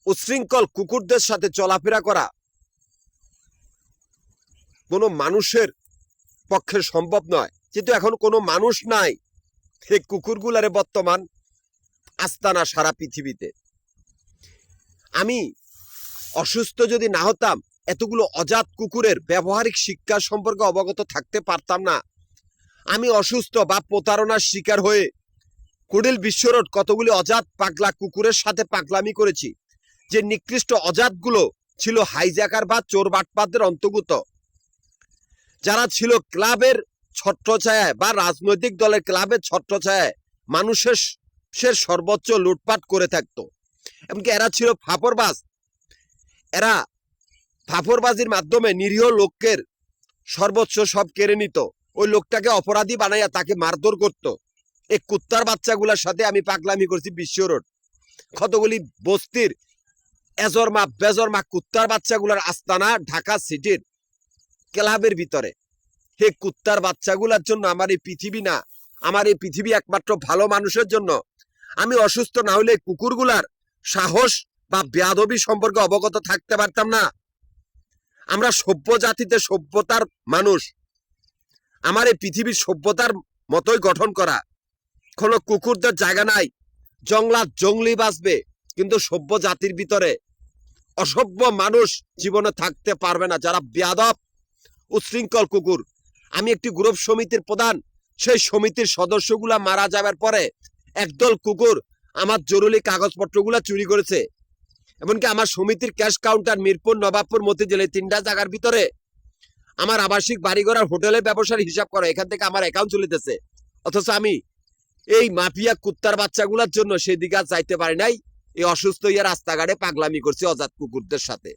উচ্ছৃঙ্খল কুকুরদের সাথে চলাফেরা করা কোনো মানুষের পক্ষে সম্ভব নয়। কিন্তু এখন কোনো মানুষ নাই এই কুকুরগুলারে বর্তমান আস্তানা সারা পৃথিবীতে। আমি অসুস্থ যদি না হতাম, এতগুলো অজাত কুকুরের ব্যবহারিক শিক্ষা সম্পর্কে অবগত থাকতে পারতাম না। আমি অসুস্থ বা প্রতারণার শিকার হয়ে কুড়িল বিশ্ব রোড কতগুলি অজাত পাগলা কুকুরের সাথে পাগলামি করেছি, যে নিকৃষ্ট অজাতগুলো ছিল হাইজ্যাকার বা চোর বাটপাতদের অন্তর্গত, যারা ছিল ক্লাবের ছত্রছায়ায় বা রাজনৈতিক দলের ক্লাবের ছত্রছায়ায় মানুষের সর্বোচ্চ লুটপাট করে থাকতো। এমনকি এরা ছিল ফাপরবাজ। এরা ফাপরবাজির মাধ্যমে নিরীহ লোকের সর্বোচ্চ সব কেড়ে নিত। ওই লোকটাকে অপরাধী বানাইয়া তাকে মারধর করত। এই কুত্তার বাচ্চাগুলোর সাথে আমি পাগলামি করছি বিশ্ব রোড। কতগুলি বস্তির এজরমা বেজরমা কুত্তার বাচ্চাগুলার আস্তানা ঢাকা সিটির ক্লাবের ভিতরে। হে কুত্তার বাচ্চাগুলার জন্য আমার এই পৃথিবী না, আমার এই পৃথিবী একমাত্র ভালো মানুষের জন্য। আমি অসুস্থ না হলে কুকুরগুলার সাহস বা বেয়াদবি সম্পর্কে অবগত থাকতে পারতাম না। আমরা সভ্য জাতিতে সভ্যতার মানুষ। আমার এই পৃথিবীর সভ্যতার মতোই গঠন করা। কোনো কুকুরদের জায়গা নাই। জংলাত জঙ্গলি বাঁচবে, কিন্তু সভ্য জাতির ভিতরে অসভ্য মানুষ জীবনে থাকতে পারবে না, যারা বেয়াদব উচ্ছৃঙ্খল কুকুর। আমি একটি গ্রুপ সমিতির প্রধান। সেই সমিতির সদস্যগুলা মারা যাবার পরে একদল কুকুর আমার জরুরি কাগজপত্রগুলা চুরি করেছে। এমনকি আমার সমিতির ক্যাশ কাউন্টার মিরপুর, নবাবপুর, মতিঝিল, 3টা জায়গার ভিতরে আমার আবাসিক বাড়িঘর আর হোটেলের ব্যবসার হিসাব করা, এখান থেকে আমার অ্যাকাউন্ট চলিতেছে। অথচ আমি এই মাফিয়া কুত্তার বাচ্চাগুলার জন্য সেদিকে আর যাইতে পারি নাই। এই অসুস্থ ইয়া রাস্তাঘাটে পাগলামি করছি অজাত কুকুরদের সাথে।